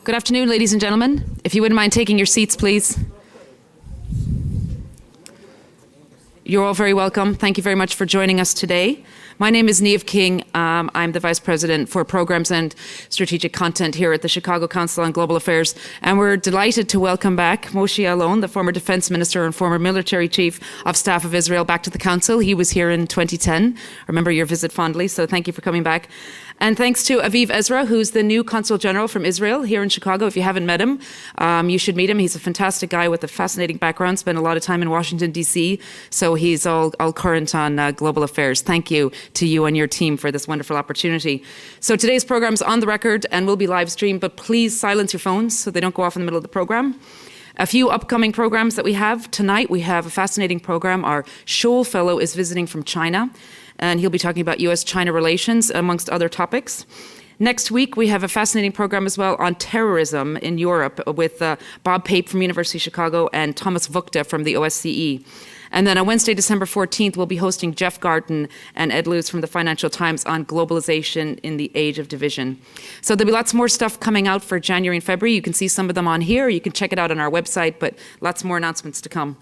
Good afternoon, ladies and gentlemen. If you wouldn't mind taking your seats, please. You're all very welcome. Thank you very much for joining us today. My name is Niamh King. I'm the Vice President for Programs and Strategic Content here at the Chicago Council on Global Affairs. And we're delighted to welcome back Moshe Alon, the former Defense Minister and former Military Chief of Staff of Israel, back to the Council. He was here in 2010. I remember your visit fondly, so thank you for coming back. And thanks to Aviv Ezra, who's the new Consul General from Israel here in Chicago. If you haven't met him, you should meet him. He's a fantastic guy with a fascinating background, spent a lot of time in Washington, D.C., so he's all current on global affairs. Thank you to you and your team for this wonderful opportunity. So today's program's on the record and will be live streamed, but please silence your phones so they don't go off in the middle of the program. A few upcoming programs that we have. Tonight we have a fascinating program. Our Scholl Fellow is visiting from China, and he'll be talking about U.S.-China relations, amongst other topics. Next week, we have a fascinating program as well on terrorism in Europe with Bob Pape from University of Chicago and Thomas Vukta from the OSCE. And then on Wednesday, December 14th, we'll be hosting Jeff Garten and Ed Lewis from the Financial Times on globalization in the age of division. So there'll be lots more stuff coming out for January and February. You can see some of them on here. You can check it out on our website, but lots more announcements to come.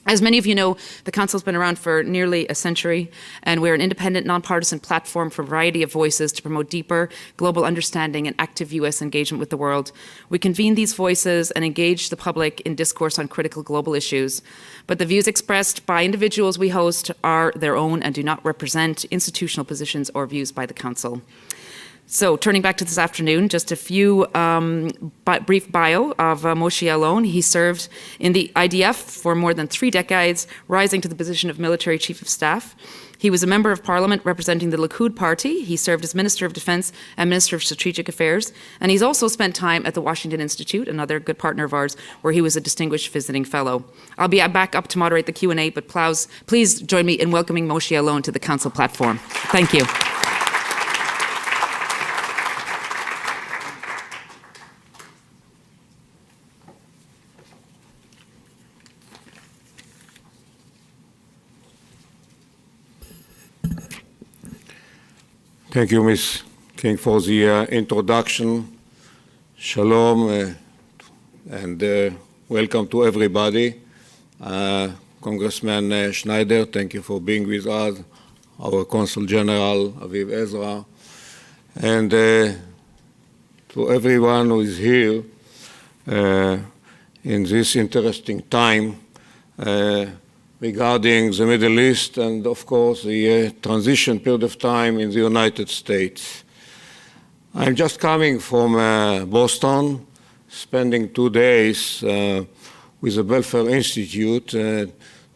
As many of you know, the Council's been around for nearly a century, and we're an independent, nonpartisan platform for a variety of voices to promote deeper global understanding and active U.S. engagement with the world. We convene these voices and engage the public in discourse on critical global issues. But the views expressed by individuals we host are their own and do not represent institutional positions or views by the Council. So turning back to this afternoon, just a few brief bio of Moshe Alon. He served in the IDF for more than 3 decades, rising to the position of Military Chief of Staff. He was a member of Parliament representing the Likud Party. He served as Minister of Defense and Minister of Strategic Affairs. And he's also spent time at the Washington Institute, another good partner of ours, where he was a distinguished visiting fellow. I'll be back up to moderate the Q&A, but please join me in welcoming Moshe Alon to the Council platform. Thank you. Thank you, Ms. King, for the introduction. Shalom, and welcome to everybody. Congressman Schneider, thank you for being with us. Our Consul General, Aviv Ezra. And to everyone who is here in this interesting time, regarding the Middle East and, of course, the transition period of time in the United States. I'm just coming from Boston, spending 2 days with the Belfer Institute,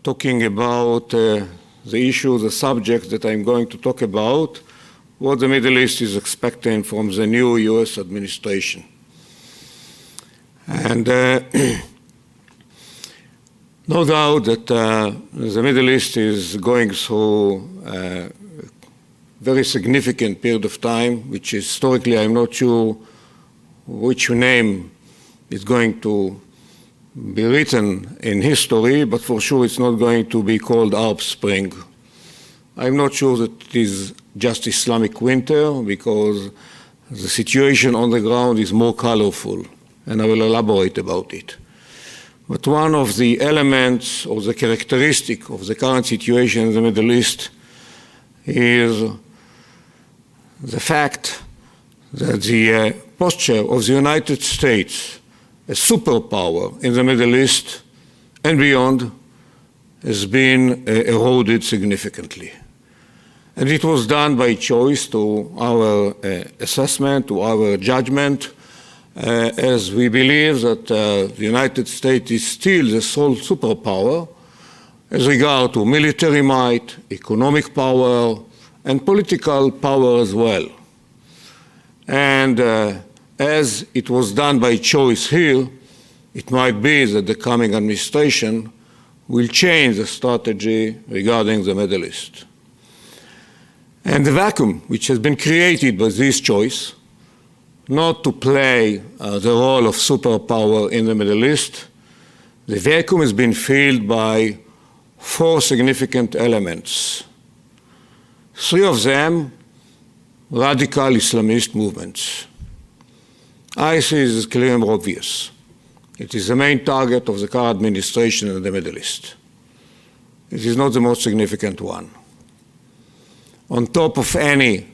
talking about the issues, the subjects that I'm going to talk about, what the Middle East is expecting from the new U.S. administration. And no doubt that the Middle East is going through a very significant period of time, which historically I'm not sure which name is going to be written in history, but for sure it's not going to be called Arab Spring. I'm not sure that it is just Islamic winter, because the situation on the ground is more colorful, and I will elaborate about it. But one of the elements or the characteristic of the current situation in the Middle East is the fact that the posture of the United States, a superpower in the Middle East and beyond, has been eroded significantly. And it was done by choice, to our assessment, to our judgment, as we believe that the United States is still the sole superpower as regard to military might, economic power, and political power as well. And as it was done by choice here, it might be that the coming administration will change the strategy regarding the Middle East. And the vacuum which has been created by this choice, not to play the role of superpower in the Middle East, the vacuum has been filled by 4 significant elements. 3 of them, radical Islamist movements. ISIS is clear and obvious. It is the main target of the current administration in the Middle East. It is not the most significant one. On top of any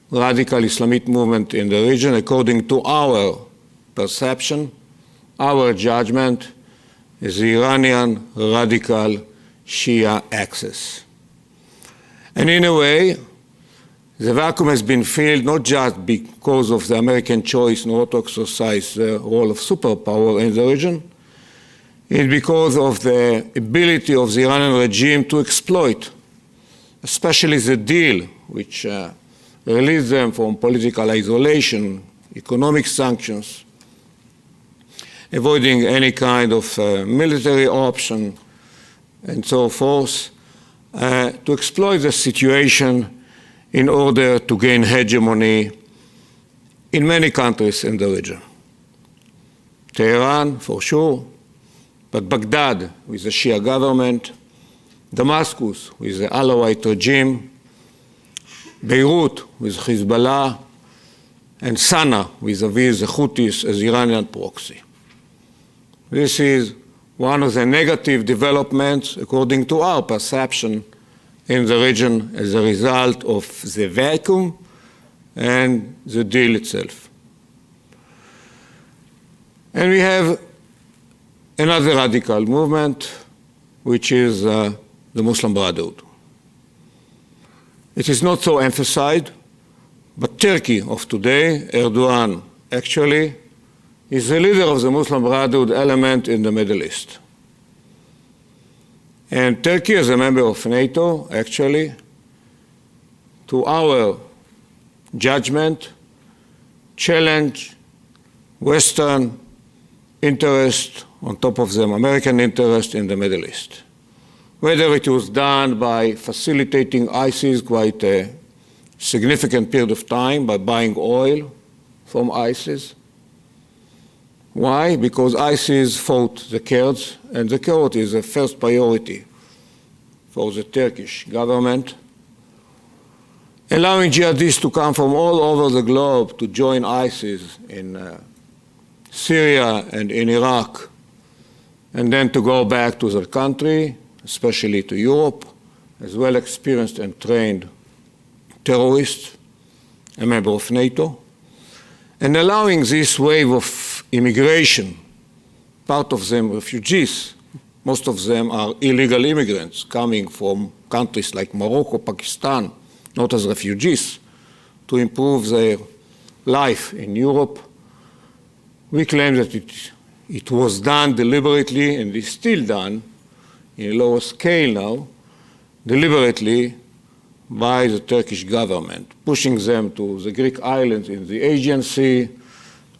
radical Islamic movement in the region, according to our perception, our judgment, is the Iranian radical Shia axis. And in a way, the vacuum has been filled not just because of the American choice not to exercise the role of superpower in the region, it's because of the ability of the Iranian regime to exploit, especially the deal which released them from political isolation, economic sanctions, avoiding any kind of military option, and so forth, to exploit the situation in order to gain hegemony in many countries in the region. Tehran, for sure, but Baghdad with the Shia government, Damascus with the Alawite regime, Beirut with Hezbollah, and Sana'a vis-à-vis the Houthis as Iranian proxy. This is one of the negative developments, according to our perception, in the region as a result of the vacuum and the deal itself. And we have another radical movement, which is the Muslim Brotherhood. It is not so emphasized, but Turkey of today, Erdogan, actually, is the leader of the Muslim Brotherhood element in the Middle East. And Turkey, as a member of NATO, actually, to our judgment, challenged Western interest on top of them, American interest in the Middle East. Whether it was done by facilitating ISIS quite a significant period of time by buying oil from ISIS. Why? Because ISIS fought the Kurds, and the Kurds is the first priority for the Turkish government. Allowing jihadists to come from all over the globe to join ISIS in Syria and in Iraq, and then to go back to their country, especially to Europe, as well experienced and trained terrorists, a member of NATO, and allowing this wave of immigration, part of them refugees, most of them are illegal immigrants coming from countries like Morocco, Pakistan, not as refugees, to improve their life in Europe. We claim that it was done deliberately, and is still done in a lower scale now, deliberately by the Turkish government, pushing them to the Greek islands in the Aegean Sea,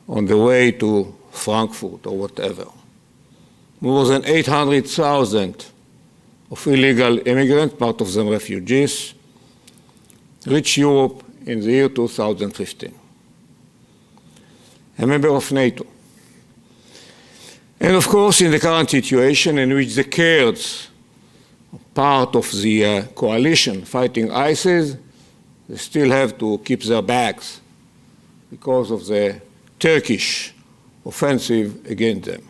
on the way to Frankfurt or whatever. More than 800,000 of illegal immigrants, part of them refugees, reached Europe in the year 2015. A member of NATO. And of course, in the current situation in which the Kurds, part of the coalition fighting ISIS, they still have to keep their backs because of the Turkish offensive against them.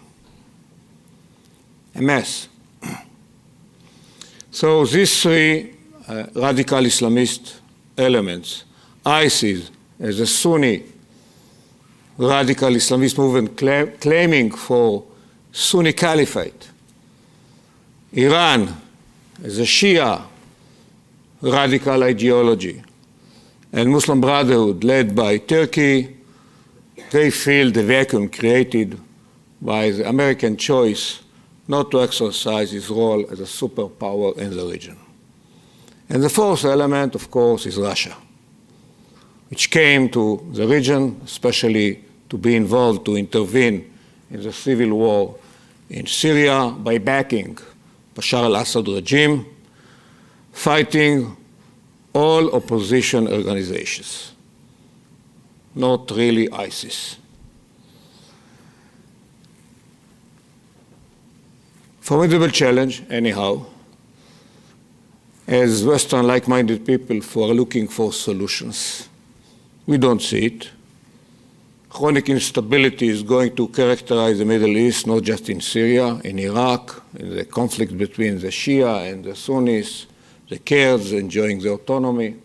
A mess. So these three radical Islamist elements, ISIS as a Sunni radical Islamist movement claiming for Sunni caliphate, Iran as a Shia radical ideology, and Muslim Brotherhood led by Turkey, they feel the vacuum created by the American choice not to exercise its role as a superpower in the region. And the fourth element, of course, is Russia, which came to the region, especially to be involved, to intervene in the civil war in Syria by backing Bashar al-Assad regime, fighting all opposition organizations, not really ISIS. Formidable challenge, anyhow, as Western like-minded people who are looking for solutions. We don't see it. chronic instability is going to characterize the Middle East, not just in Syria, in Iraq, in the conflict between the Shia and the Sunnis, the Kurds enjoying the autonomy.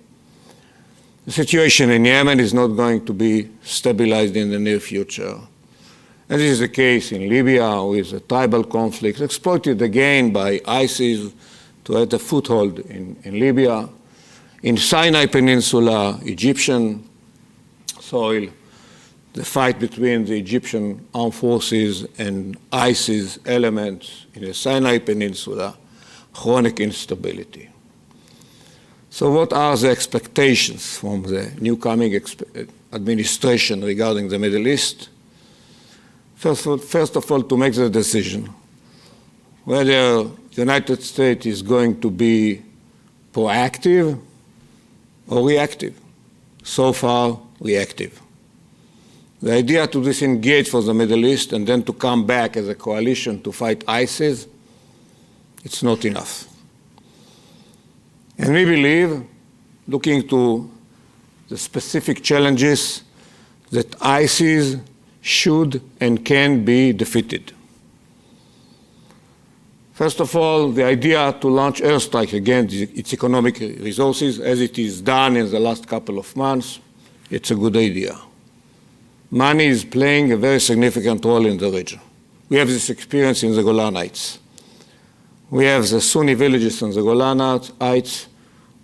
The situation in Yemen is not going to be stabilized in the near future. And this is the case in Libya with the tribal conflict exploited again by ISIS to have a foothold in Libya. In Sinai Peninsula, Egyptian soil, the fight between the Egyptian armed forces and ISIS elements in the Sinai Peninsula, chronic instability. So what are the expectations from the new coming administration regarding the Middle East? First of all, to make the decision whether the United States is going to be proactive or reactive. So far, reactive. The idea to disengage from the Middle East and then to come back as a coalition to fight ISIS, it's not enough. And we believe, looking to the specific challenges, that ISIS should and can be defeated. First of all, the idea to launch airstrike against its economic resources, as it is done in the last couple of months, it's a good idea. Money is playing a very significant role in the region. We have this experience in the Golan Heights. We have the Sunni villages in the Golan Heights.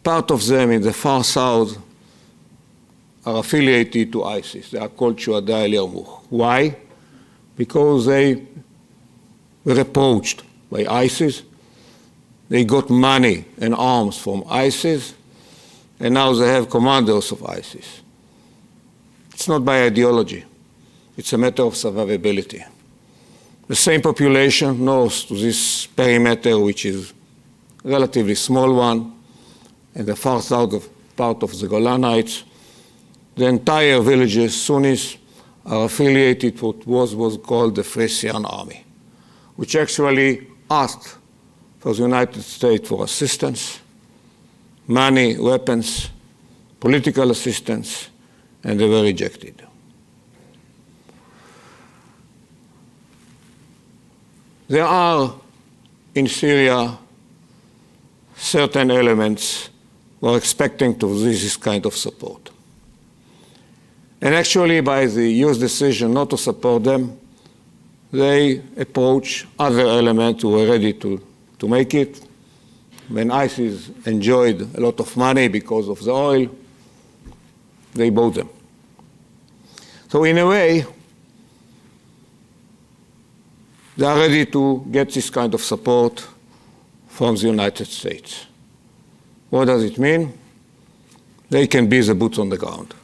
Part of them in the far south are affiliated to ISIS. They are called Shuhada al-Yarmouk. Why? Because they were approached by ISIS. They got money and arms from ISIS, and now they have commanders of ISIS. It's not by ideology. It's a matter of survivability. The same population knows to this perimeter, which is a relatively small one, in the far south part of the Golan Heights, the entire villages, Sunnis, are affiliated to what was called the Free Syrian Army, which actually asked for the United States for assistance, money, weapons, political assistance, and they were rejected. There are in Syria certain elements who are expecting to receive this kind of support. And actually, by the US decision not to support them, they approach other elements who were ready to make it. When ISIS enjoyed a lot of money because of the oil, they bought them. So in a way, they are ready to get this kind of support from the United States. What does it mean? They can be the boots on the ground.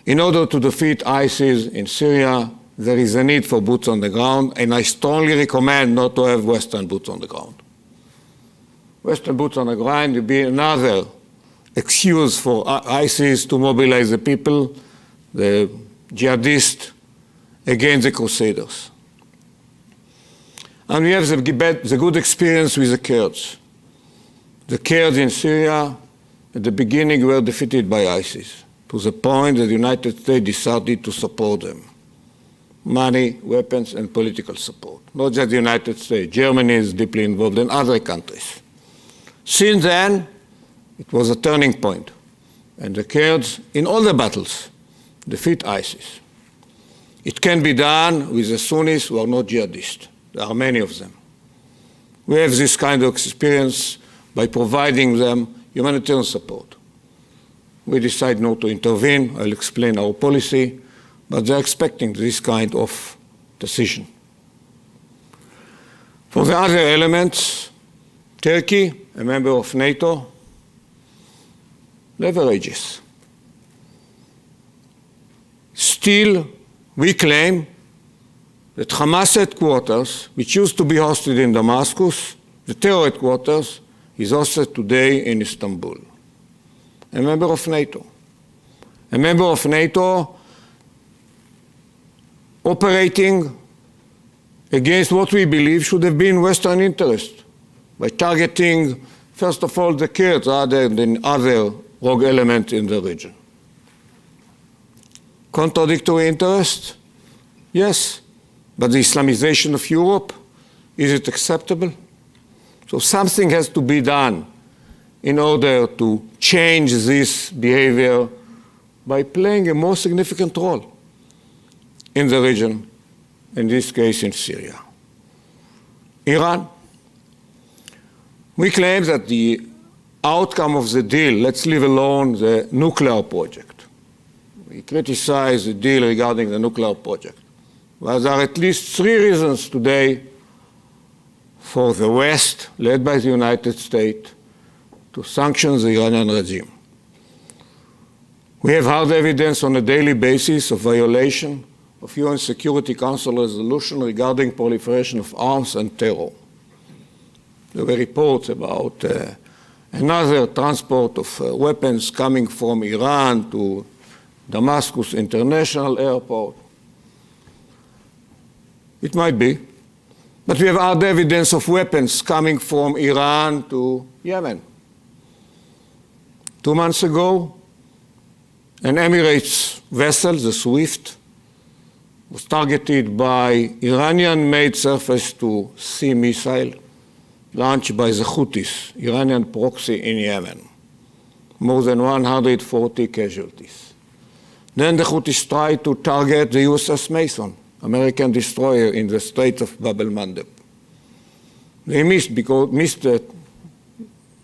In order to defeat ISIS in Syria, there is a need for boots on the ground, and I strongly recommend not to have Western boots on the ground. Western boots on the ground would be another excuse for ISIS to mobilize the people, the jihadists, against the Crusaders. And we have the good experience with the Kurds. The Kurds in Syria, at the beginning, were defeated by ISIS, to the point that the United States decided to support them. Money, weapons, and political support. Not just the United States. Germany is deeply involved, and other countries. Since then, it was a turning point. And the Kurds, in all the battles, defeat ISIS. It can be done with the Sunnis who are not jihadists. There are many of them. We have this kind of experience by providing them humanitarian support. We decide not to intervene. I'll explain our policy, but they're expecting this kind of decision. For the other elements, Turkey, a member of NATO, leverages. Still, we claim that Hamas headquarters, which used to be hosted in Damascus, the terror headquarters, is hosted today in Istanbul. A member of NATO. A member of NATO operating against what we believe should have been Western interest by targeting, first of all, the Kurds rather than other rogue elements in the region. contradictory interests? Yes. But the Islamization of Europe, is it acceptable? So something has to be done in order to change this behavior by playing a more significant role in the region, in this case in Syria. Iran. We claim that the outcome of the deal, let's leave alone the nuclear project. We criticize the deal regarding the nuclear project. Well, there are at least 3 reasons today for the West, led by the United States, to sanction the Iranian regime. We have hard evidence on a daily basis of violation of UN Security Council resolution regarding proliferation of arms and terror. There were reports about another transport of weapons coming from Iran to Damascus International Airport. It might be. But we have hard evidence of weapons coming from Iran to Yemen. 2 months ago, an Emirates vessel, the Swift, was targeted by Iranian-made surface-to-sea missile launched by the Houthis, Iranian proxy in Yemen. More than 140 casualties. Then the Houthis tried to target the USS Mason, American destroyer in the Straits of Bab el-Mandeb. They missed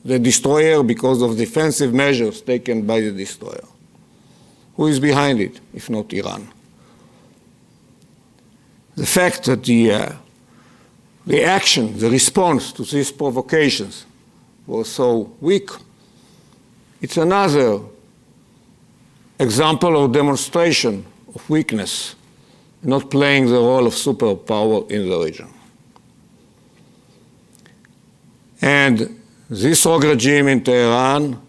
the destroyer because of defensive measures taken by the destroyer. Who is behind it, if not Iran? The fact that the reaction, the response to these provocations was so weak, it's another example or demonstration of weakness, not playing the role of superpower in the region. And this rogue regime in Tehran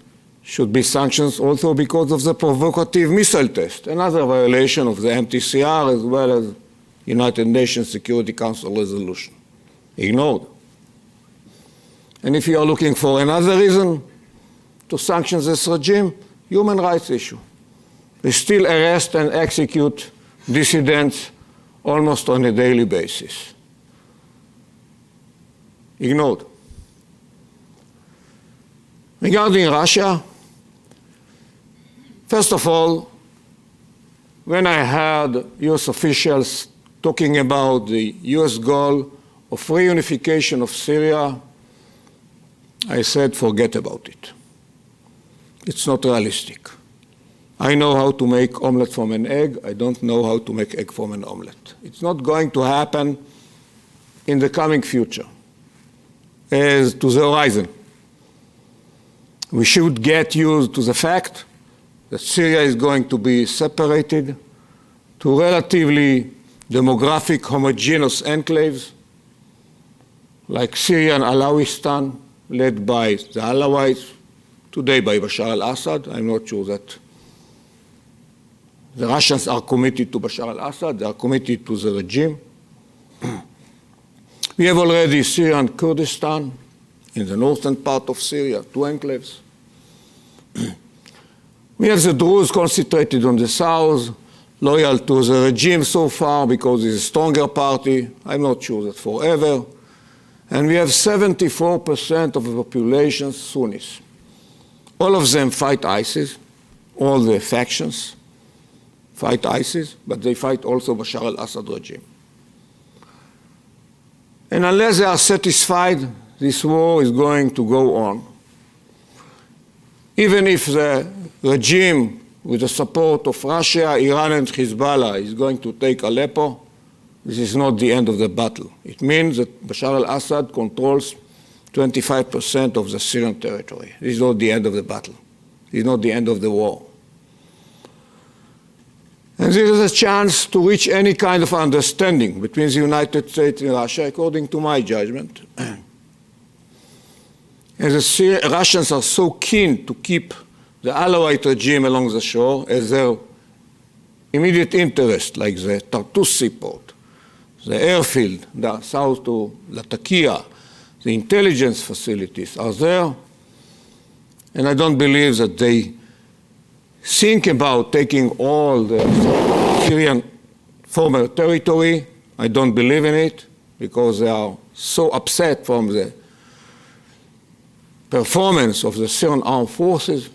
should be sanctioned also because of the provocative missile test, another violation of the MTCR as well as United Nations Security Council resolution. Ignored. And if you are looking for another reason to sanction this regime, human rights issue. They still arrest and execute dissidents almost on a daily basis. Ignored. Regarding Russia, first of all, when I heard US officials talking about the US goal of reunification of Syria, I said, forget about it. It's not realistic. I know how to make omelet from an egg. I don't know how to make egg from an omelet. It's not going to happen in the coming future. As to the horizon, we should get used to the fact that Syria is going to be separated to relatively demographic homogeneous enclaves like Syrian Alawistan, led by the Alawites, today by Bashar al-Assad. I'm not sure that the Russians are committed to Bashar al-Assad. They are committed to the regime. We have already Syrian Kurdistan in the northern part of Syria, 2 enclaves. We have the Druze concentrated on the south, loyal to the regime so far because it's a stronger party. I'm not sure that forever. And we have 74% of the population Sunnis. All of them fight ISIS, all the factions fight ISIS, but they fight also Bashar al-Assad regime. And unless they are satisfied, this war is going to go on. Even if the regime, with the support of Russia, Iran, and Hezbollah, is going to take Aleppo, this is not the end of the battle. It means that Bashar al-Assad controls 25% of the Syrian territory. This is not the end of the battle. This is not the end of the war. And there is a chance to reach any kind of understanding between the United States and Russia, according to my judgment. And the Russians are so keen to keep the Alawite regime along the shore as their immediate interest, like the Tartus seaport, the airfield, the south to Latakia, the intelligence facilities are there. And I don't believe that they think about taking all the Syrian former territory. I don't believe in it because they are so upset from the performance of the Syrian armed forces.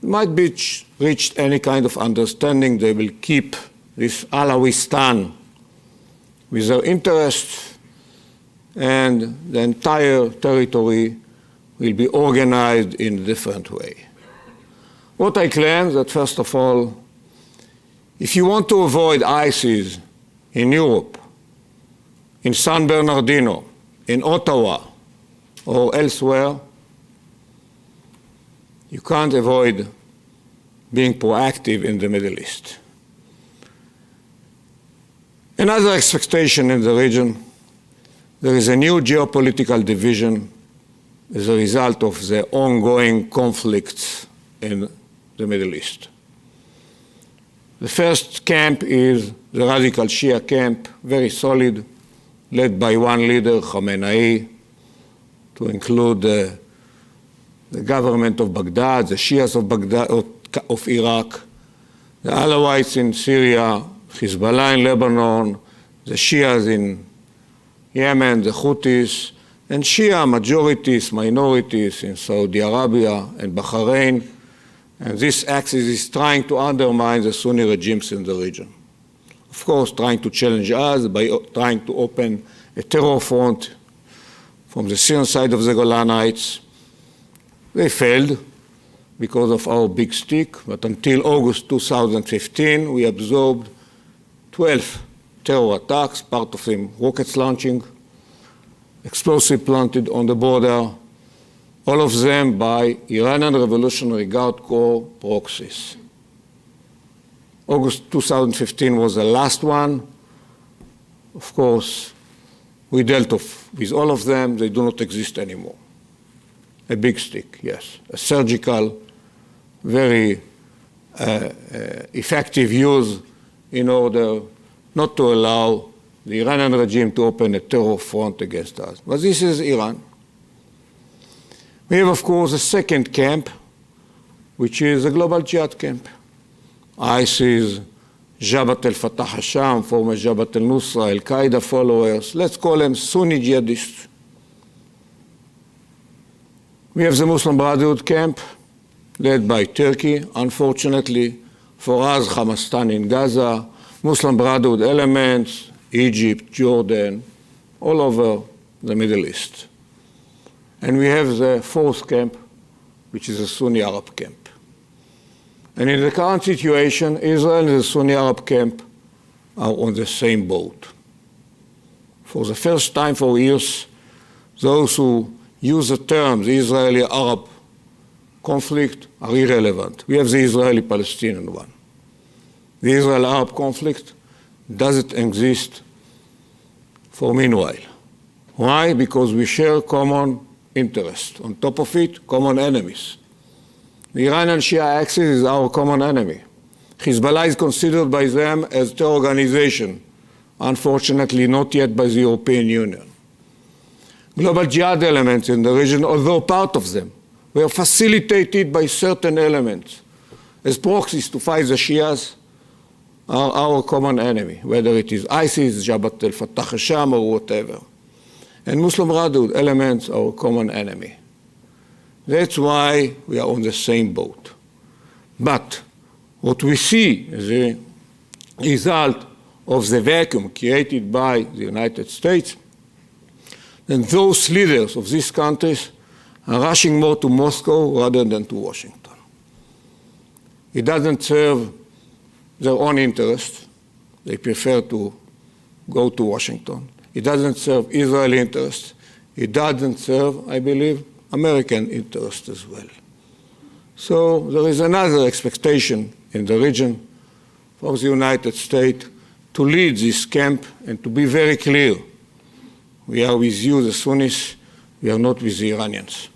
It might be reached any kind of understanding. They will keep this Alawistan with their interests, and the entire territory will be organized in a different way. What I claim that, first of all, if you want to avoid ISIS in Europe, in San Bernardino, in Ottawa, or elsewhere, you can't avoid being proactive in the Middle East. Another expectation in the region, there is a new geopolitical division as a result of the ongoing conflicts in the Middle East. The first camp is the radical Shia camp, very solid, led by one leader, Khamenei, to include the government of Baghdad, the Shias of Baghdad, of Iraq, the Alawites in Syria, Hezbollah in Lebanon, the Shias in Yemen, the Houthis, and Shia majorities, minorities in Saudi Arabia and Bahrain. And this axis is trying to undermine the Sunni regimes in the region. Of course, trying to challenge us by trying to open a terror front from the Syrian side of the Golan Heights. They failed because of our big stick, but until August 2015, we absorbed 12 terror attacks, part of them rockets launching, explosive planted on the border, all of them by Iranian Revolutionary Guard Corps proxies. August 2015 was the last one. Of course, we dealt with all of them. They do not exist anymore. A big stick, yes. A surgical, very effective use in order not to allow the Iranian regime to open a terror front against us. But this is Iran. We have, of course, a second camp, which is a global jihad camp. ISIS, Jabhat al-Fatah Hasham, former Jabhat al-Nusra, Al-Qaeda followers, let's call them Sunni jihadists. We have the Muslim Brotherhood camp, led by Turkey, unfortunately, for us, Hamastan in Gaza, Muslim Brotherhood elements, Egypt, Jordan, all over the Middle East. And we have the fourth camp, which is a Sunni Arab camp. And in the current situation, Israel and the Sunni Arab camp are on the same boat. For the first time for years, those who use the term the Israeli-Arab conflict are irrelevant. We have the Israeli-Palestinian one. The Israel-Arab conflict doesn't exist for meanwhile. Why? Because we share common interests. On top of it, common enemies. The Iranian Shia axis is our common enemy. Hezbollah is considered by them as a terror organization, unfortunately not yet by the European Union. Global jihad elements in the region, although part of them, were facilitated by certain elements as proxies to fight the Shias, are our common enemy, whether it is ISIS, Jabhat al-Fatah Hasham, or whatever. And Muslim Brotherhood elements are our common enemy. That's why we are on the same boat. But what we see as a result of the vacuum created by the United States, then those leaders of these countries are rushing more to Moscow rather than to Washington. It doesn't serve their own interests. They prefer to go to Washington. It doesn't serve Israeli interests. It doesn't serve, I believe, American interests as well. So there is another expectation in the region from the United States to lead this camp and to be very clear. We are with you, the Sunnis. We are not with the Iranians.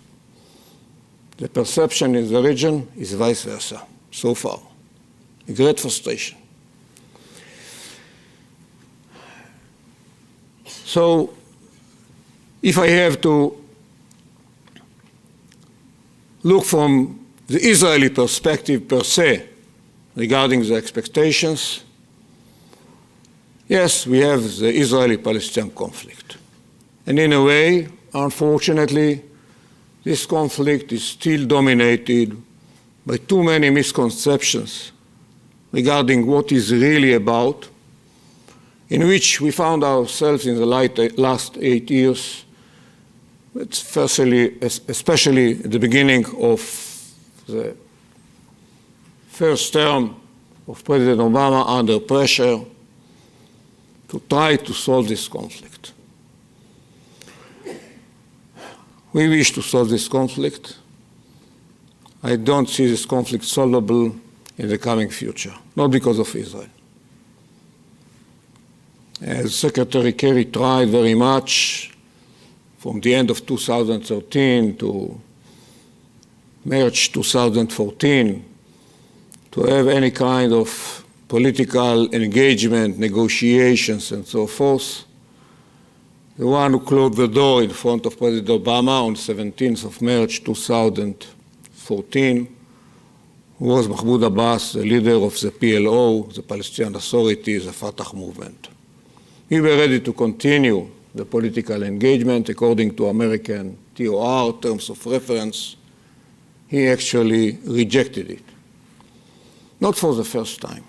The perception in the region is vice versa, so far. A great frustration. So, if I have to look from the Israeli perspective per se regarding the expectations, yes, we have the Israeli-Palestinian conflict. And in a way, unfortunately, this conflict is still dominated by too many misconceptions regarding what is really about, in which we found ourselves in the last 8 years, especially at the beginning of the first term of President Obama, under pressure to try to solve this conflict. We wish to solve this conflict. I don't see this conflict solvable in the coming future, not because of Israel. As Secretary Kerry tried very much from the end of 2013 to March 2014 to have any kind of political engagement, negotiations, and so forth. The one who closed the door in front of President Obama on 17th of March 2014 was Mahmoud Abbas, the leader of the PLO, the Palestinian Authority, the Fatah movement. We were ready to continue the political engagement according to American TOR, terms of reference. He actually rejected it. Not for the first time.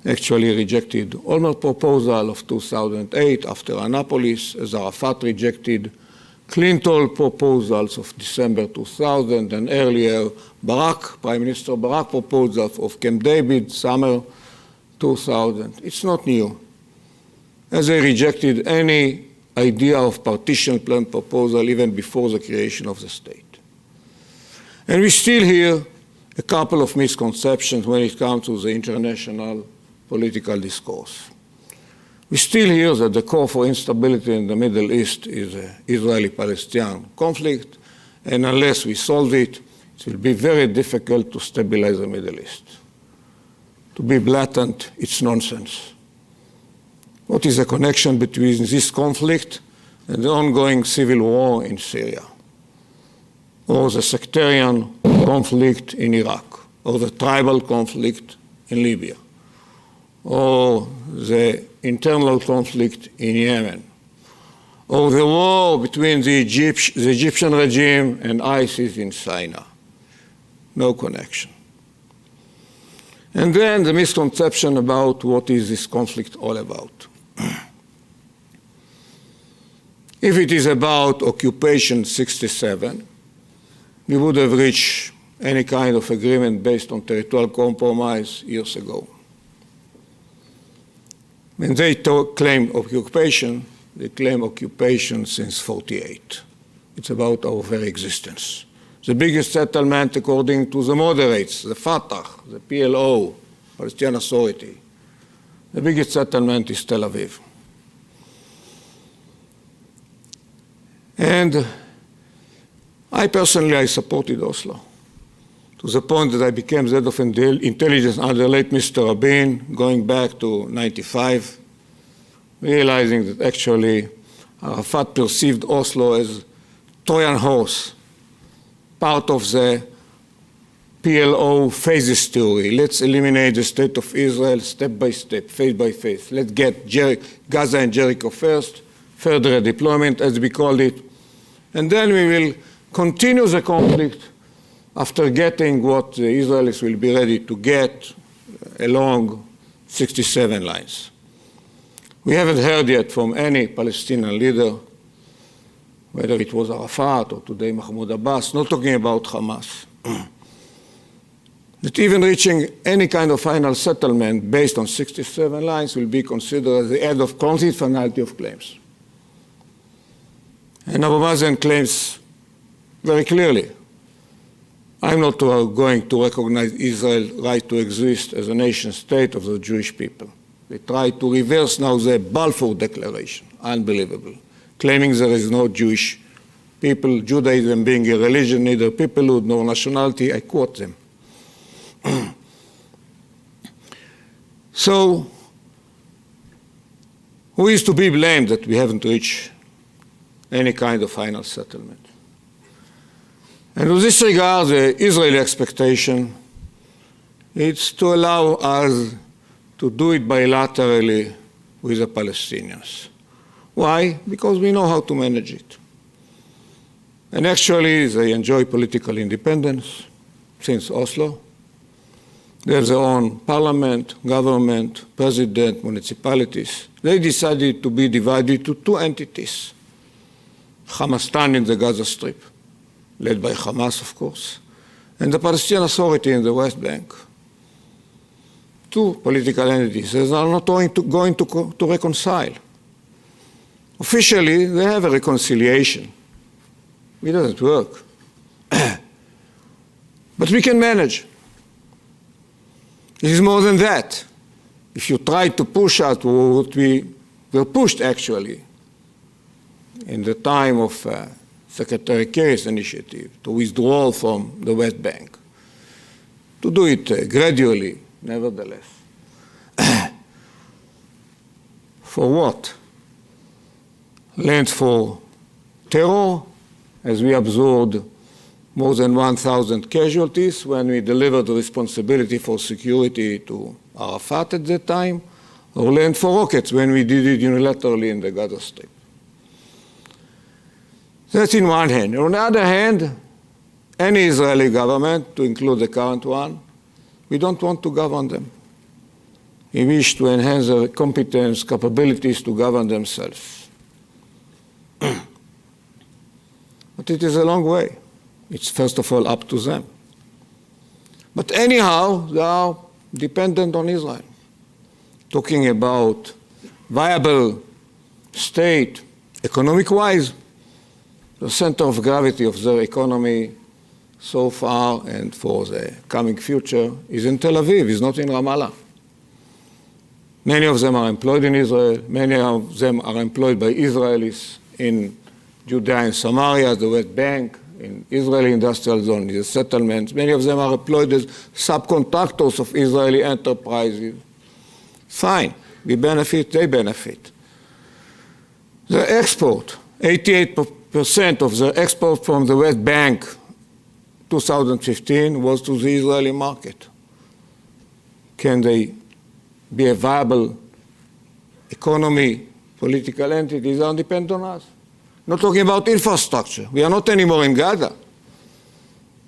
Actually rejected almost proposal of 2008 after Annapolis, as Arafat rejected Clinton proposals of December 2000, and earlier Prime Minister Barak proposals of Camp David, summer 2000. It's not new. As they rejected any idea of partition plan proposal even before the creation of the state. And we still hear a couple of misconceptions when it comes to the international political discourse. We still hear that the core for instability in the Middle East is the Israeli-Palestinian conflict, and unless we solve it, it will be very difficult to stabilize the Middle East. To be blatant, it's nonsense. What is the connection between this conflict and the ongoing civil war in Syria, or the sectarian conflict in Iraq, or the tribal conflict in Libya, or the internal conflict in Yemen, or the war between the Egyptian regime and ISIS in Sinai? No connection. And then the misconception about what is this conflict all about. If it is about occupation 67, we would have reached any kind of agreement based on territorial compromise years ago. When they claim occupation, they claim occupation since 1948. It's about our very existence. The biggest settlement, according to the moderates, the Fatah, the PLO, Palestinian Authority, the biggest settlement is Tel Aviv. And I personally supported Oslo, to the point that I became head of intelligence under late Mr. Rabin, going back to 95, realizing that actually Arafat perceived Oslo as Trojan horse, part of the PLO phases theory. Let's eliminate the state of Israel step by step, phase by phase. Let's get Gaza and Jericho first, further deployment, as we called it, and then we will continue the conflict after getting what the Israelis will be ready to get along 67 lines. We haven't heard yet from any Palestinian leader, whether it was Arafat or today Mahmoud Abbas, not talking about Hamas, that even reaching any kind of final settlement based on 67 lines will be considered as the end of complete finality of claims. And Abu Mazen claims very clearly, I'm not going to recognize Israel's right to exist as a nation state of the Jewish people. They try to reverse now the Balfour Declaration, unbelievable, claiming there is no Jewish people, Judaism being a religion, neither peoplehood nor nationality. I quote them. So, who is to be blamed that we haven't reached any kind of final settlement? And in this regard, the Israeli expectation is to allow us to do it bilaterally with the Palestinians. Why? Because we know how to manage it. And actually, they enjoy political independence since Oslo. They have their own parliament, government, president, municipalities. They decided to be divided to two entities. Hamastan in the Gaza Strip, led by Hamas, of course, and the Palestinian Authority in the West Bank. Two political entities that are not going to reconcile. Officially, they have a reconciliation. It doesn't work. But we can manage. It is more than that. If you try to push out what we were pushed, actually, in the time of Secretary Kerry's initiative to withdraw from the West Bank, to do it gradually, nevertheless. For what? Land for terror, as we absorbed more than 1,000 casualties when we delivered the responsibility for security to Arafat at that time, or land for rockets when we did it unilaterally in the Gaza Strip. That's in one hand. On the other hand, any Israeli government, to include the current one, we don't want to govern them. We wish to enhance their competence, capabilities to govern themselves. But it is a long way. It's first of all up to them. But anyhow, they are dependent on Israel. Talking about viable state, economic-wise, the center of gravity of their economy so far and for the coming future is in Tel Aviv, is not in Ramallah. Many of them are employed in Israel. Many of them are employed by Israelis in Judea and Samaria, the West Bank, in Israeli industrial zone, the settlements. Many of them are employed as subcontractors of Israeli enterprises. Fine, we benefit, they benefit. The export, 88% of the export from the West Bank 2015 was to the Israeli market. Can they be a viable economy, political entities? They depend on us. Not talking about infrastructure. We are not anymore in Gaza.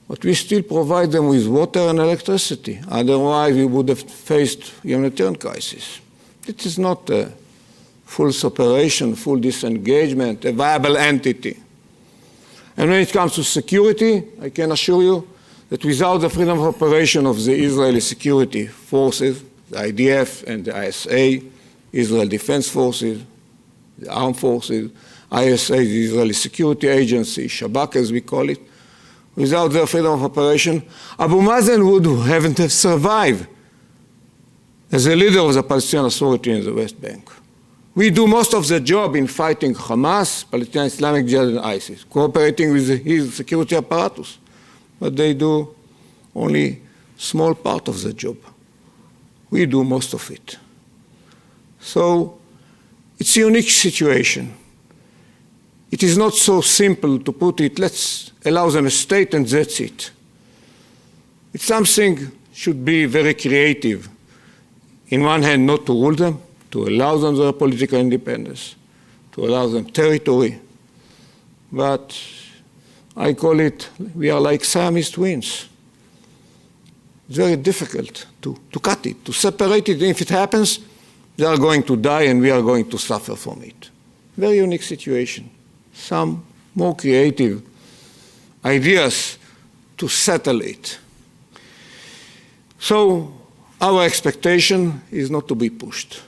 But we still provide them with water and electricity. Otherwise, we would have faced humanitarian crisis. It is not a full separation, full disengagement, a viable entity. And when it comes to security, I can assure you that without the freedom of operation of the Israeli security forces, the IDF and the ISA, Israel Defense Forces, the armed forces, ISA, the Israeli Security Agency, Shabak as we call it, without their freedom of operation, Abu Mazen would have survived as a leader of the Palestinian Authority in the West Bank. We do most of the job in fighting Hamas, Palestinian Islamic Jihad, and ISIS, cooperating with his security apparatus. But they do only a small part of the job. We do most of it. So it's a unique situation. It is not so simple to put it, let's allow them a state and that's it. It's something should be very creative. In one hand, not to rule them, to allow them their political independence, to allow them territory. But I call it, we are like Siamese twins. It's very difficult to cut it, to separate it. If it happens, they are going to die and we are going to suffer from it. Very unique situation. Some more creative ideas to settle it. So our expectation is not to be pushed,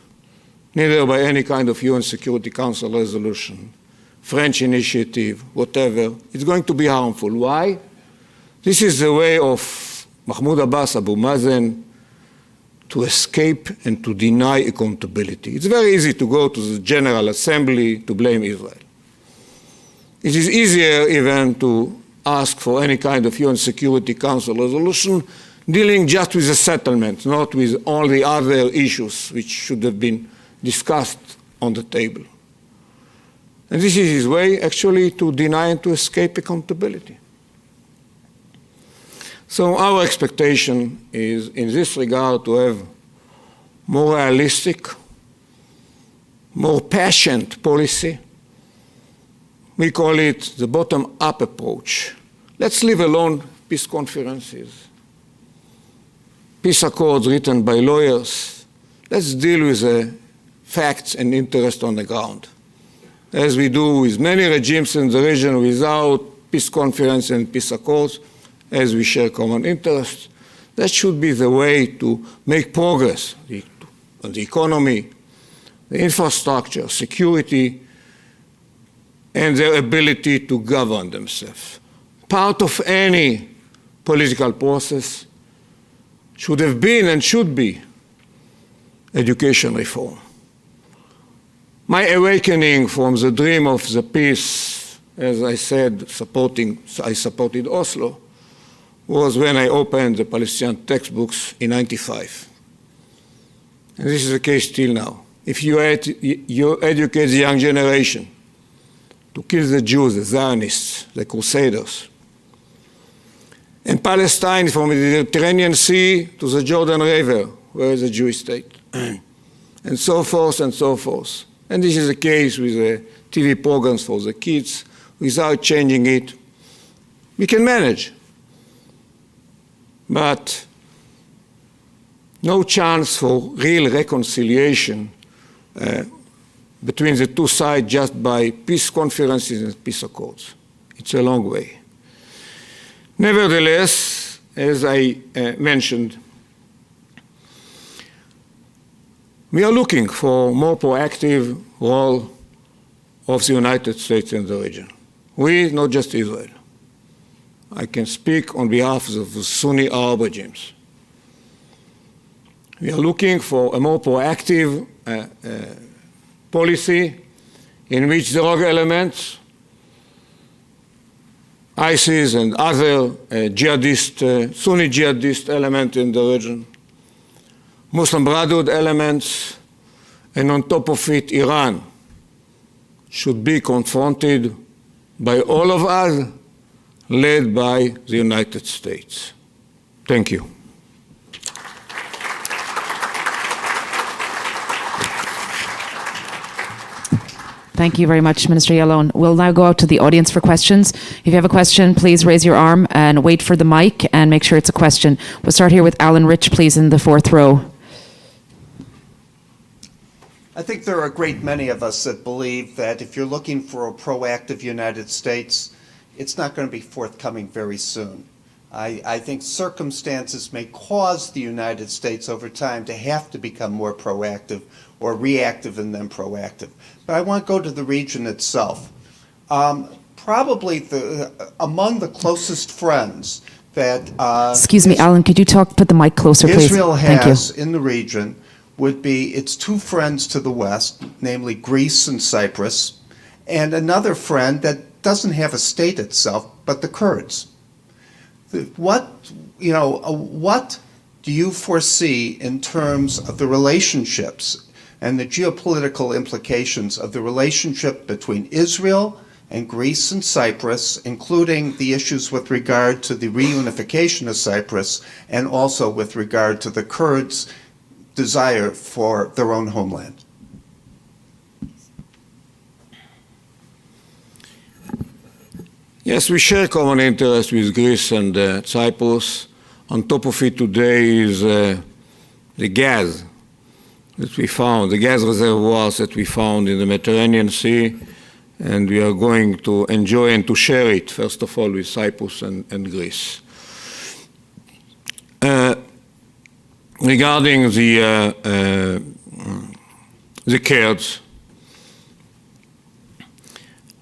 neither by any kind of UN Security Council resolution, French initiative, whatever. It's going to be harmful. Why? This is the way of Mahmoud Abbas, Abu Mazen, to escape and to deny accountability. It's very easy to go to the General Assembly to blame Israel. It is easier even to ask for any kind of UN Security Council resolution dealing just with the settlement, not with all the other issues which should have been discussed on the table. And this is his way, actually, to deny and to escape accountability. So our expectation is, in this regard, to have more realistic, more patient policy. We call it the bottom-up approach. Let's leave alone peace conferences, peace accords written by lawyers. Let's deal with the facts and interest on the ground, as we do with many regimes in the region without peace conference and peace accords, as we share common interests. That should be the way to make progress on the economy, the infrastructure, security, and their ability to govern themselves. Part of any political process should have been and should be education reform. My awakening from the dream of the peace, as I said, I supported Oslo, was when I opened the Palestinian textbooks in '95. And this is the case still now. If you educate the young generation to kill the Jews, the Zionists, the Crusaders, and Palestine from the Mediterranean Sea to the Jordan River, where is the Jewish state, and so forth and so forth. And this is the case with the TV programs for the kids. Without changing it, we can manage. But no chance for real reconciliation between the two sides just by peace conferences and peace accords. It's a long way. Nevertheless, as I mentioned, we are looking for a more proactive role of the United States in the region. We, not just Israel. I can speak on behalf of the Sunni Arab regimes. We are looking for a more proactive policy in which the rogue elements, ISIS and other Sunni jihadist elements in the region, Muslim Brotherhood elements, and on top of it, Iran, should be confronted by all of us, led by the United States. Thank you. Thank you very much, Minister Yalon. We'll now go out to the audience for questions. If you have a question, please raise your arm and wait for the mic and make sure it's a question. We'll start here with Alan Rich, please, in the fourth row. I think there are a great many of us that believe that if you're looking for a proactive United States, it's not going to be forthcoming very soon. I think circumstances may cause the United States over time to have to become more proactive or reactive and then proactive. But I want to go to the region itself. Probably among the closest friends that Excuse me, Alan, could you put the mic closer, please? Israel Thank you. has in the region would be its two friends to the west, namely Greece and Cyprus, and another friend that doesn't have a state itself, but the Kurds. What do you foresee in terms of the relationships and the geopolitical implications of the relationship between Israel and Greece and Cyprus, including the issues with regard to the reunification of Cyprus and also with regard to the Kurds' desire for their own homeland? Yes, we share common interest with Greece and Cyprus. On top of it today is the gas that we found, the gas reservoirs that we found in the Mediterranean Sea, and we are going to enjoy and to share it, first of all, with Cyprus and Greece. Regarding the Kurds,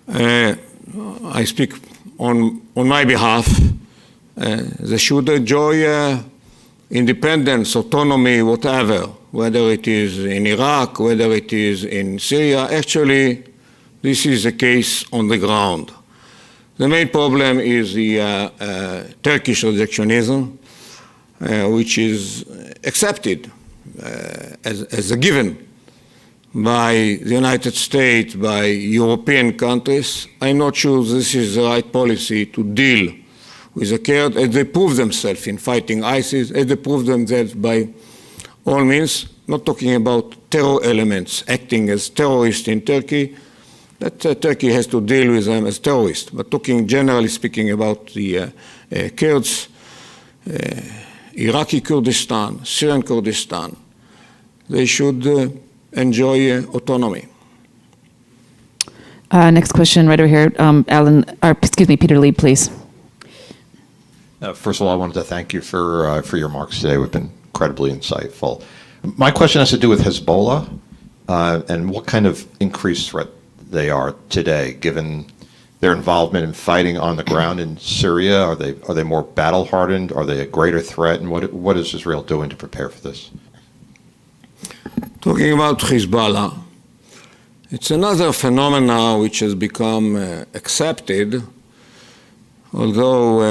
I speak on my behalf. They should enjoy independence, autonomy, whatever, whether it is in Iraq, whether it is in Syria. Actually, this is the case on the ground. The main problem is the Turkish rejectionism, which is accepted as a given by the United States, by European countries. I'm not sure this is the right policy to deal with the Kurds, as they prove themselves in fighting ISIS, as they prove themselves by all means, not talking about terror elements acting as terrorists in Turkey, that Turkey has to deal with them as terrorists, but talking generally speaking about the Kurds, Iraqi Kurdistan, Syrian Kurdistan, they should enjoy autonomy. Next question right over here. Peter Lee, please. First of all, I wanted to thank you for your remarks today. We've been incredibly insightful. My question has to do with Hezbollah and what kind of increased threat they are today, given their involvement in fighting on the ground in Syria. Are they more battle hardened? Are they a greater threat? And what is Israel doing to prepare for this? Talking about Hezbollah, it's another phenomenon which has become accepted, although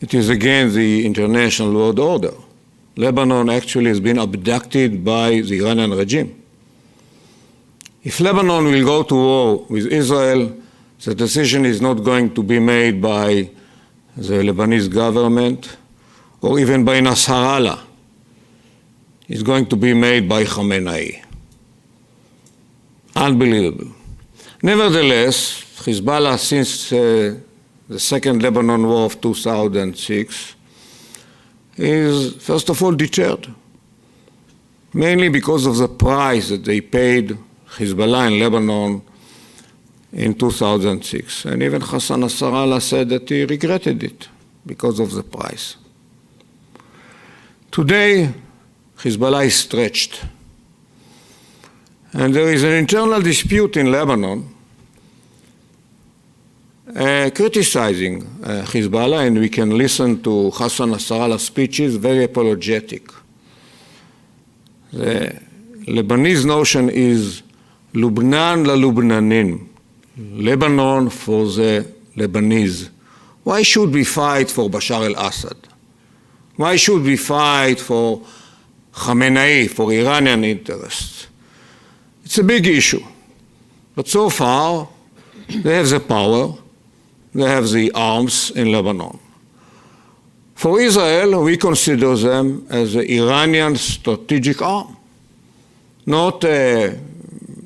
it is against the international world order. Lebanon actually has been abducted by the Iranian regime. If Lebanon will go to war with Israel, the decision is not going to be made by the Lebanese government or even by Nasrallah. It's going to be made by Khamenei. Unbelievable. Nevertheless, Hezbollah, since the Second Lebanon War of 2006, is first of all deterred, mainly because of the price that they paid Hezbollah in Lebanon in 2006. And even Hassan Nasrallah said that he regretted it because of the price. Today, Hezbollah is stretched. And there is an internal dispute in Lebanon criticizing Hezbollah, and we can listen to Hassan Nasrallah's speeches, very apologetic. The Lebanese notion is Lubnan la Lubnanin, Lebanon for the Lebanese. Why should we fight for Bashar al-Assad? Why should we fight for Khamenei, for Iranian interests? It's a big issue. But so far, they have the power, they have the arms in Lebanon. For Israel, we consider them as the Iranian strategic arm. Not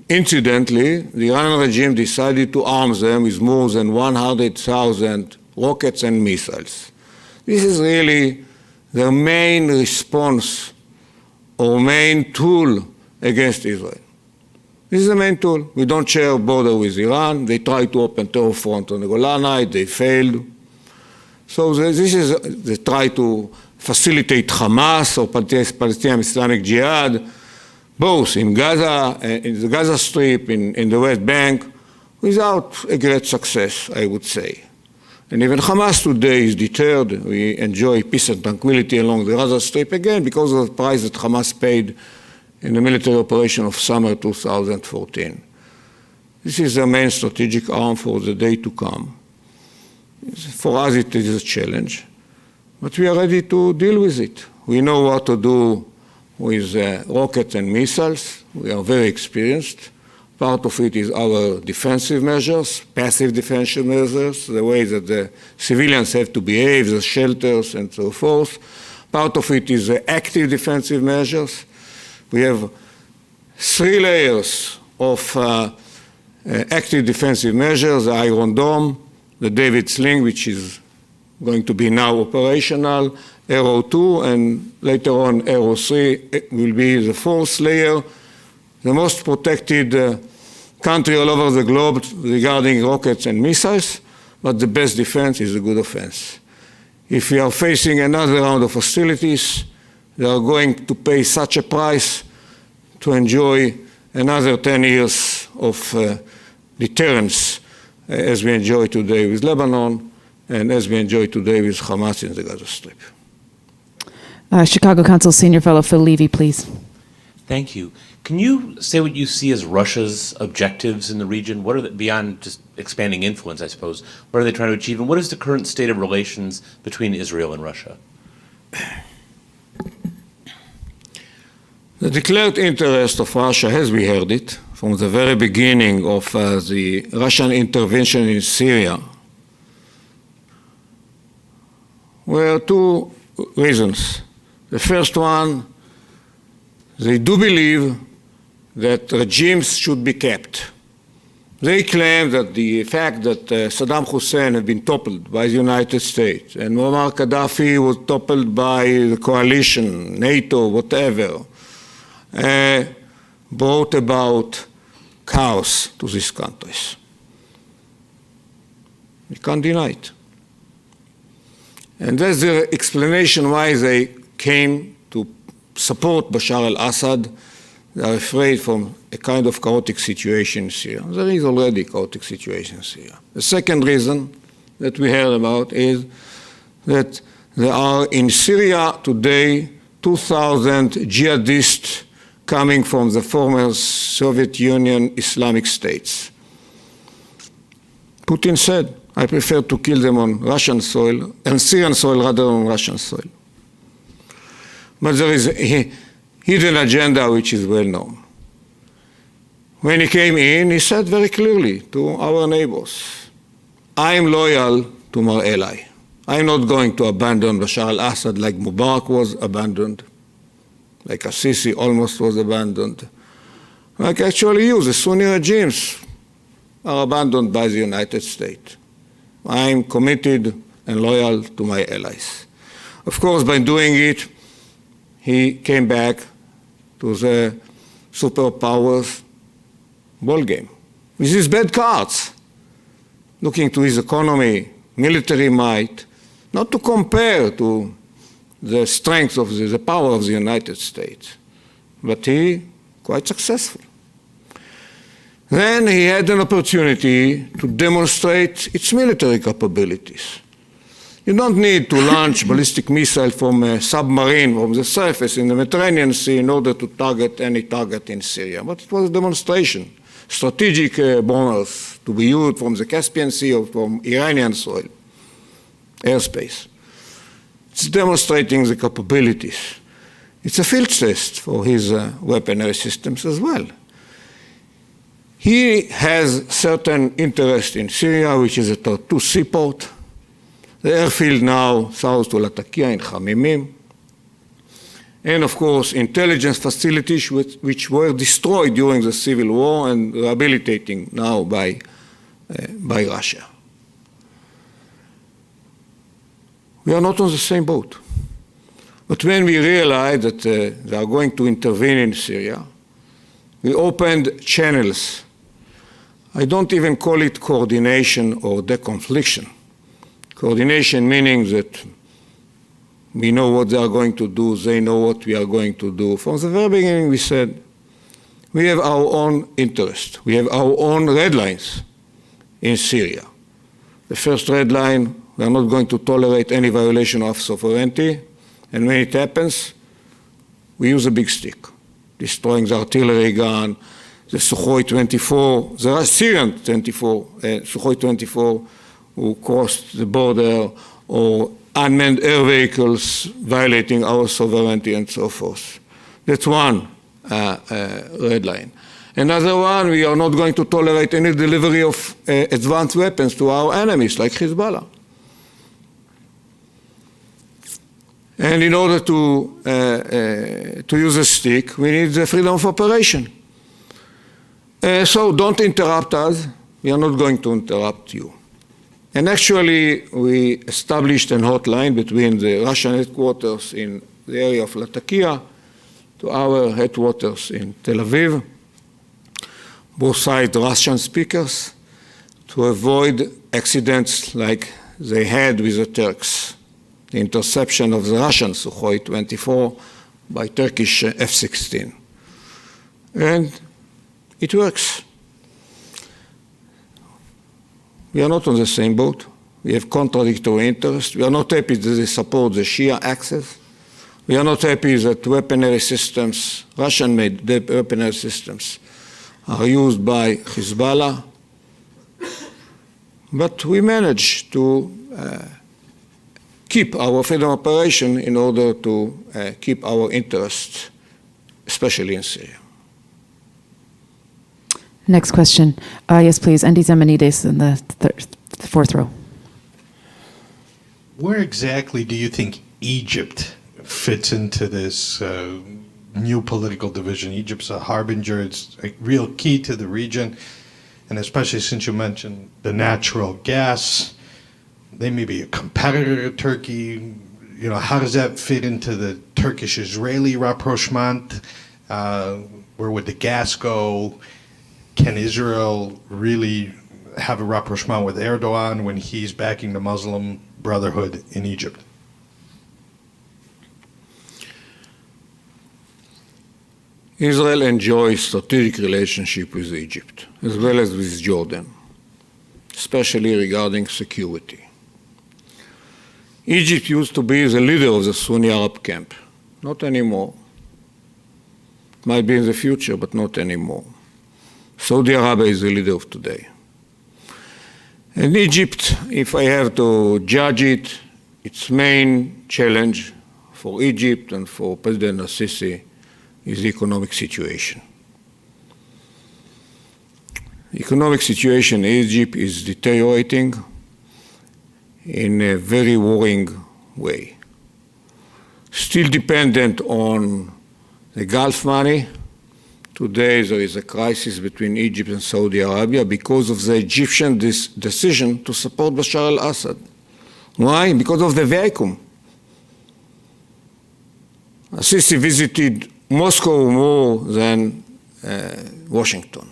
incidentally, the Iranian regime decided to arm them with more than 100,000 rockets and missiles. This is really their main response or main tool against Israel. This is the main tool. We don't share a border with Iran. They tried to open terror front on the Golanite. They failed. So this is, they try to facilitate Hamas or Palestinian Islamic Jihad, both in Gaza, in the Gaza Strip, in the West Bank, without a great success, I would say. And even Hamas today is deterred. We enjoy peace and tranquility along the Gaza Strip again because of the price that Hamas paid in the military operation of summer 2014. This is the main strategic arm for the day to come. For us, it is a challenge, but we are ready to deal with it. We know what to do with rockets and missiles. We are very experienced. Part of it is our defensive measures, passive defensive measures, the way that the civilians have to behave, the shelters and so forth. Part of it is active defensive measures. We have 3 layers of active defensive measures: the Iron Dome, the David Sling, which is going to be now operational, Arrow 2, and later on Arrow 3 will be the 4th layer, the most protected country all over the globe regarding rockets and missiles, but the best defense is a good offense. If we are facing another round of hostilities, they are going to pay such a price to enjoy another 10 years of deterrence as we enjoy today with Lebanon and as we enjoy today with Hamas in the Gaza Strip. Chicago Council Senior Fellow Phil Levy, please. Thank you. Can you say what you see as Russia's objectives in the region? What are they, beyond just expanding influence, I suppose, what are they trying to achieve? And what is the current state of relations between Israel and Russia? The declared interest of Russia, as we heard it, from the very beginning of the Russian intervention in Syria, were two reasons. The first one, they do believe that regimes should be kept. They claim that the fact that Saddam Hussein had been toppled by the United States and Muammar Gaddafi was toppled by the coalition, NATO, whatever, brought about chaos to these countries. We can't deny it. And that's the explanation why they came to support Bashar al-Assad. They are afraid from a kind of chaotic situation in Syria. There is already a chaotic situation in Syria. The second reason that we heard about is that there are in Syria today 2,000 jihadists coming from the former Soviet Union Islamic states. Putin said, I prefer to kill them on Russian soil and Syrian soil rather than on Russian soil. But there is a hidden agenda which is well known. When he came in, he said very clearly to our neighbors, I am loyal to my ally. I am not going to abandon Bashar al-Assad like Mubarak was abandoned, like Assisi almost was abandoned, like actually you, the Sunni regimes are abandoned by the United States. I am committed and loyal to my allies. Of course, by doing it, he came back to the superpowers ballgame with his bad cards, looking to his economy, military might, not to compare to the strength of the power of the United States, but he quite successful. Then he had an opportunity to demonstrate its military capabilities. You don't need to launch ballistic missile from a submarine from the surface in the Mediterranean Sea in order to target any target in Syria. But it was a demonstration. Strategic bombers to be used from the Caspian Sea or from Iranian soil, airspace. It's demonstrating the capabilities. It's a field test for his weaponry systems as well. He has certain interest in Syria, which is a Tartus seaport. The airfield now south to Latakia in Khamimim. And of course, intelligence facilities which were destroyed during the civil war and rehabilitating now by Russia. We are not on the same boat. But when we realized that they are going to intervene in Syria, we opened channels. I don't even call it coordination or deconfliction. Coordination meaning that we know what they are going to do, they know what we are going to do. From the very beginning we said, we have our own interest. We have our own red lines in Syria. The first red line, we are not going to tolerate any violation of sovereignty. And when it happens, we use a big stick, destroying the artillery gun, the Sukhoi 24, the Syrian Sukhoi 24, who crossed the border, or unmanned air vehicles violating our sovereignty and so forth. That's one red line. Another one, we are not going to tolerate any delivery of advanced weapons to our enemies, like Hezbollah. And in order to use a stick, we need the freedom of operation. So don't interrupt us. We are not going to interrupt you. And actually, we established a hotline between the Russian headquarters in the area of Latakia to our headquarters in Tel Aviv, both sides Russian speakers, to avoid accidents like they had with the Turks, the interception of the Russian Sukhoi 24 by Turkish F-16. And it works. We are not on the same boat. We have contradictory interests. We are not happy that they support the Shia axis. We are not happy that weaponry systems, Russian-made weaponry systems, are used by Hezbollah. But we managed to keep our freedom of operation in order to keep our interests, especially in Syria. Next question. Yes, please. Andy Zemanides in the fourth row. Where exactly do you think Egypt fits into this new political division? Egypt's a harbinger, it's a real key to the region, and especially since you mentioned the natural gas, they may be a competitor to Turkey. You know, how does that fit into the Turkish-Israeli rapprochement? Where would the gas go? Can Israel really have a rapprochement with Erdogan when he's backing the Muslim Brotherhood in Egypt? Israel enjoys strategic relationship with Egypt, as well as with Jordan, especially regarding security. Egypt used to be the leader of the Sunni Arab camp. Not anymore. Might be in the future, but not anymore. Saudi Arabia is the leader of today. And Egypt, if I have to judge it, its main challenge for Egypt and for President al-Sisi is the economic situation. The economic situation in Egypt is deteriorating in a very worrying way. Still dependent on the Gulf money. Today there is a crisis between Egypt and Saudi Arabia because of the Egyptian decision to support Bashar al-Assad. Why? Because of the vacuum. Sisi visited Moscow more than Washington.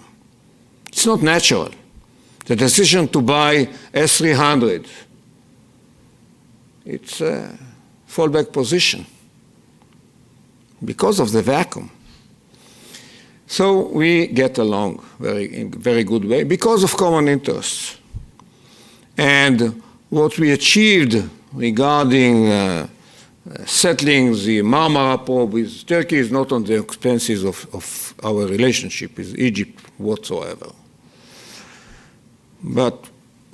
It's not natural. The decision to buy S-300, it's a fallback position because of the vacuum. So we get along in a very good way because of common interests. And what we achieved regarding settling the Marmara probe with Turkey is not on the expenses of our relationship with Egypt whatsoever. But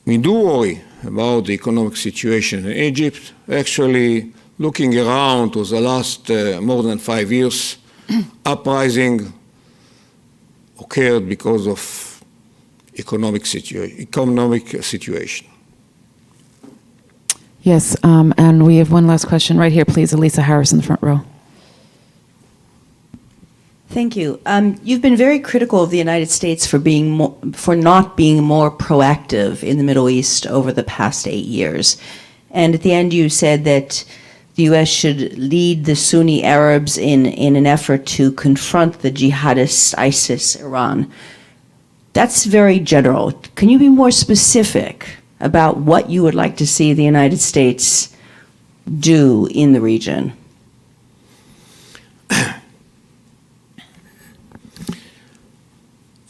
we do worry about the economic situation in Egypt. Actually, looking around to the last more than 5 years, uprising occurred because of economic situation. Yes, and we have one last question right here, please. Elisa Harris in the front row. Thank you. You've been very critical of the United States for not being more proactive in the Middle East over the past 8 years. And at the end, you said that the U.S. should lead the Sunni Arabs in an effort to confront the jihadist ISIS Iran. That's very general. Can you be more specific about what you would like to see the United States do in the region?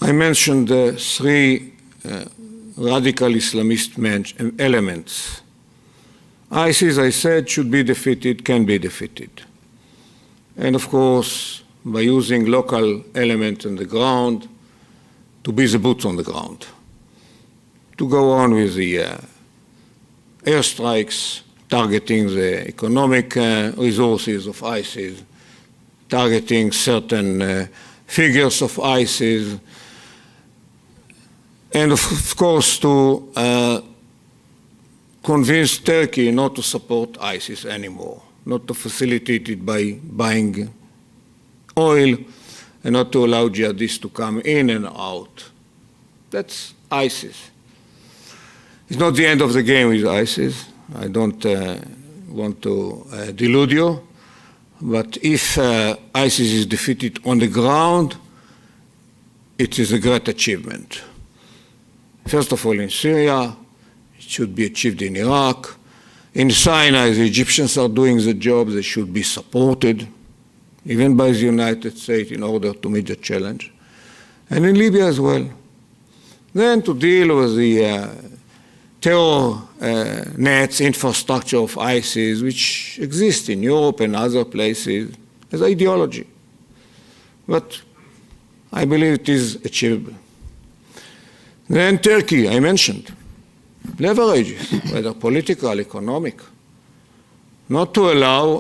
I mentioned three radical Islamist elements. ISIS, I said, should be defeated, can be defeated. And of course, by using local elements on the ground, to be the boots on the ground. To go on with the airstrikes, targeting the economic resources of ISIS, targeting certain figures of ISIS, and of course to convince Turkey not to support ISIS anymore, not to facilitate it by buying oil, and not to allow jihadists to come in and out. That's ISIS. It's not the end of the game with ISIS. I don't want to delude you, but if ISIS is defeated on the ground, it is a great achievement. First of all, in Syria, it should be achieved in Iraq. In Sinai, the Egyptians are doing the job. They should be supported, even by the United States, in order to meet the challenge. And in Libya as well. Then to deal with the terror nets, infrastructure of ISIS, which exists in Europe and other places, as ideology. But I believe it is achievable. Then Turkey, I mentioned, leverages, whether political, economic, not to allow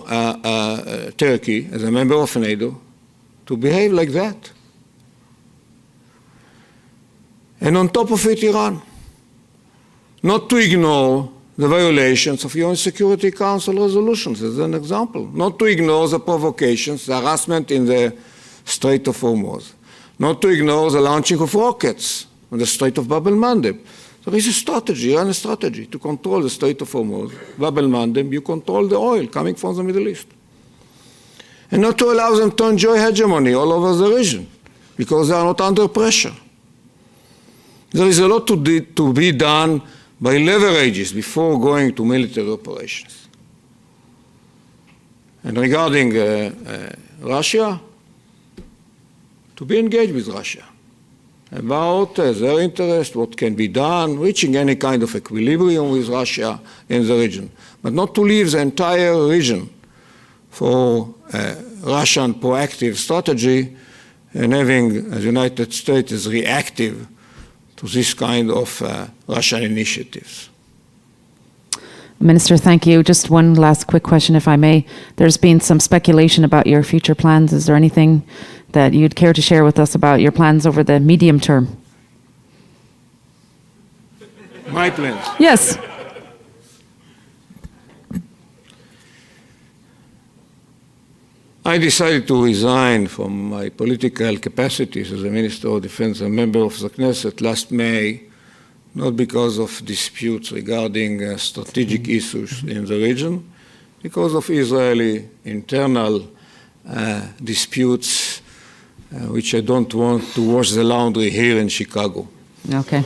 Turkey, as a member of NATO, to behave like that. And on top of it, Iran. Not to ignore the violations of UN Security Council resolutions, as an example. Not to ignore the provocations, the harassment in the Strait of Hormuz. Not to ignore the launching of rockets on the Strait of Bab el-Mandeb. There is a strategy, a strategy to control the Strait of Hormuz. Bab el-Mandeb, you control the oil coming from the Middle East. And not to allow them to enjoy hegemony all over the region, because they are not under pressure. There is a lot to be done by leverages before going to military operations. And regarding Russia, to be engaged with Russia about their interest, what can be done, reaching any kind of equilibrium with Russia in the region, but not to leave the entire region for Russian proactive strategy and having the United States as reactive to this kind of Russian initiatives. Minister, thank you. Just one last quick question, if I may. There's been some speculation about your future plans. Is there anything that you'd care to share with us about your plans over the medium term? My plans? Yes. I decided to resign from my political capacities as a Minister of Defense and member of the Knesset last May, not because of disputes regarding strategic issues in the region, because of Israeli internal disputes, which I don't want to wash the laundry here in Chicago. Okay.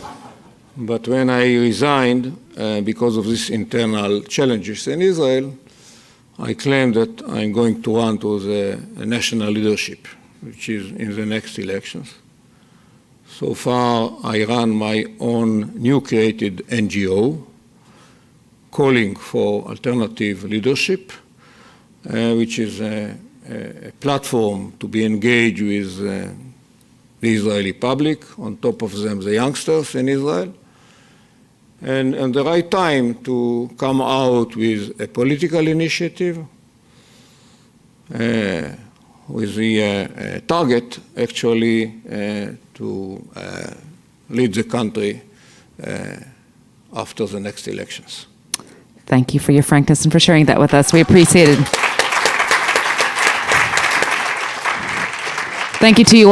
But when I resigned, because of these internal challenges in Israel, I claim that I'm going to run to the national leadership, which is in the next elections. So far, I run my own new created NGO, calling for alternative leadership, which is a platform to be engaged with the Israeli public, on top of them the youngsters in Israel, and the right time to come out with a political initiative with the target actually to lead the country after the next elections. Thank you for your frankness and for sharing that with us. We appreciate it. Thank you to you all.